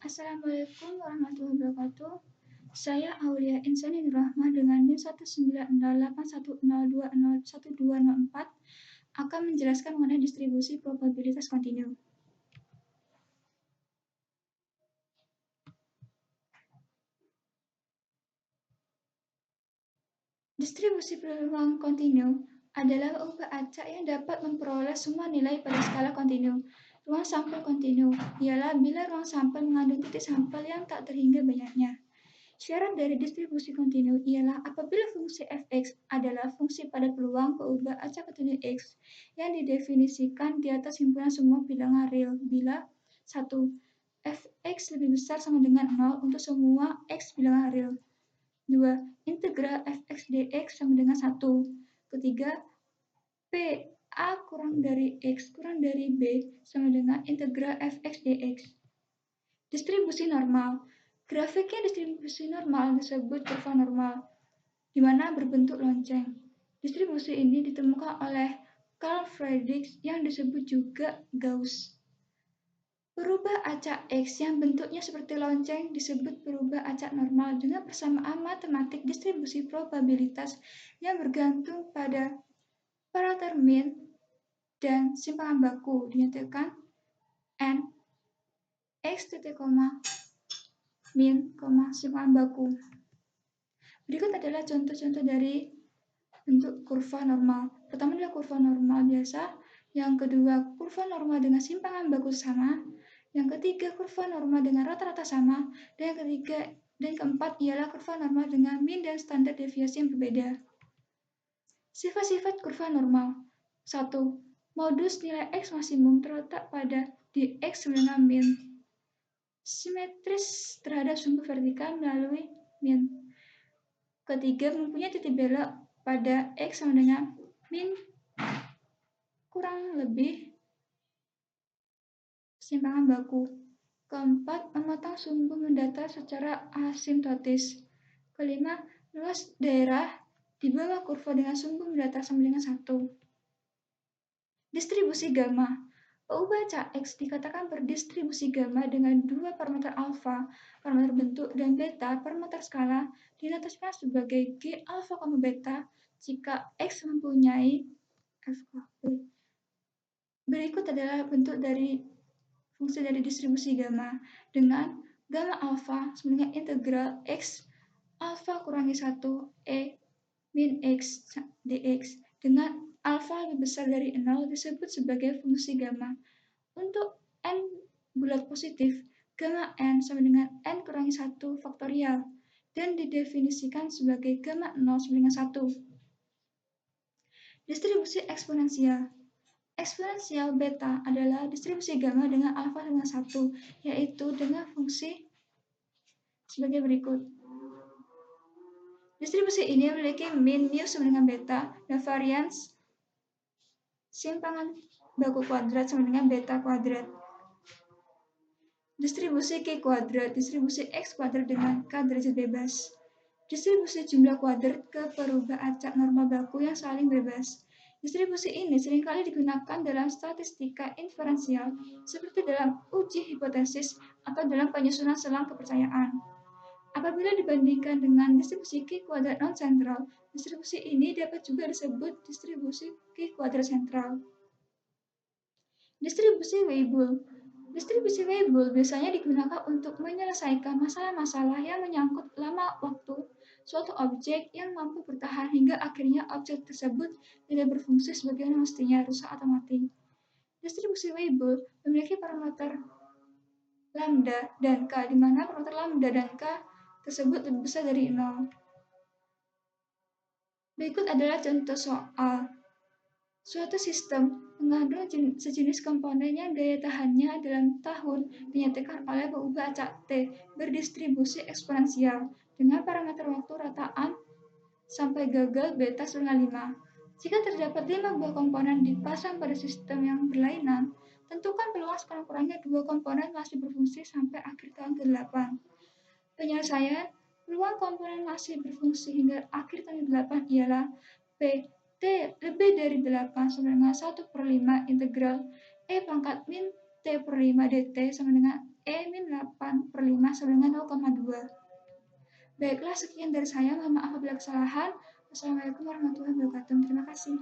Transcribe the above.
Assalamualaikum warahmatullahi wabarakatuh. Saya Aulia Insani Nurrahma dengan NIM 19081020124 akan menjelaskan mengenai distribusi probabilitas kontinu. Distribusi peluang kontinu adalah ubah acak yang dapat memperoleh semua nilai pada skala kontinu. Ruang sampel kontinu ialah bila ruang sampel mengandung titik sampel yang tak terhingga banyaknya. Syarat dari distribusi kontinu ialah apabila fungsi fx adalah fungsi pada peluang peubah acak kontinu x yang didefinisikan di atas himpunan semua bilangan real bila 1. Fx lebih besar sama dengan 0 untuk semua x bilangan real. 2. Integral fx dx sama dengan 1. Ketiga, p a kurang dari x kurang dari b sama dengan integral fx dx. Distribusi normal. Grafiknya distribusi normal disebut kurva normal, di mana berbentuk lonceng. Distribusi ini ditemukan oleh Carl Friedrich yang disebut juga Gauss. Perubah acak X yang bentuknya seperti lonceng disebut perubah acak normal dengan persamaan matematik distribusi probabilitas yang bergantung pada parameter min dan simpangan baku dinyatakan n x titik koma min, simpangan baku. Berikut adalah contoh-contoh dari bentuk kurva normal. Pertama adalah kurva normal biasa, yang kedua kurva normal dengan simpangan baku sama, yang ketiga kurva normal dengan rata-rata sama, dan yang ketiga dan keempat ialah kurva normal dengan min dan standar deviasi yang berbeda. Sifat-sifat kurva normal. 1. Modus nilai x maksimum terletak pada di x dengan min. Simetris terhadap sumbu vertikal melalui min. Ketiga, mempunyai titik belok pada x sama dengan min kurang lebih simpangan baku. Keempat, memotong sumbu mendatar secara asimptotis. Kelima, luas daerah di bawah kurva dengan sumbu mendatar sama dengan 1. Distribusi gamma. Peubah acak X dikatakan berdistribusi gamma dengan dua parameter alfa, parameter bentuk, dan beta, parameter skala, dinotasikan sebagai G alfa, beta jika X mempunyai FKP. Berikut adalah bentuk dari fungsi dari distribusi gamma dengan gamma alfa sama dengan integral X alfa kurangi 1 E min X dx dengan alfa lebih besar dari 0 disebut sebagai fungsi gamma. Untuk n bulat positif, gamma n sama dengan n kurangi 1 faktorial dan didefinisikan sebagai gamma 0 sama dengan 1. Distribusi eksponensial. Eksponensial beta adalah distribusi gamma dengan alfa dengan 1, yaitu dengan fungsi sebagai berikut. Distribusi ini memiliki min mu sama dengan beta dan varians simpangan baku kuadrat sama dengan beta kuadrat. Distribusi K kuadrat, distribusi X kuadrat dengan K derajat bebas. Distribusi jumlah kuadrat ke perubah acak normal baku yang saling bebas. Distribusi ini seringkali digunakan dalam statistika inferensial, seperti dalam uji hipotesis atau dalam penyusunan selang kepercayaan. Apabila dibandingkan dengan distribusi K kuadrat non-sentral, distribusi ini dapat juga disebut distribusi K kuadrat sentral. Distribusi Weibull. Distribusi Weibull biasanya digunakan untuk menyelesaikan masalah-masalah yang menyangkut lama waktu suatu objek yang mampu bertahan hingga akhirnya objek tersebut tidak berfungsi sebagaimana mestinya, rusak atau mati. Distribusi Weibull memiliki parameter lambda dan k, di mana parameter lambda dan k tersebut lebih besar dari 0. Berikut adalah contoh soal. Suatu sistem mengandung sejenis komponen yang daya tahannya dalam tahun dinyatakan oleh peubah acak T berdistribusi eksponensial dengan parameter waktu rataan sampai gagal beta setengah 5. Jika terdapat 5 buah komponen dipasang pada sistem yang berlainan, tentukan peluang sekurang-kurangnya 2 komponen masih berfungsi sampai akhir tahun ke-8. Penyelesaian peluang komponen masih berfungsi hingga akhir tahun ke-8 ialah P T lebih dari 8 sama dengan 1/5 integral E pangkat min T per 5 dt sama dengan E min 8 per 5 sama dengan 0,2. Baiklah, sekian dari saya. Mohon maaf apabila kesalahan. Wassalamualaikum warahmatullahi wabarakatuh. Terima kasih.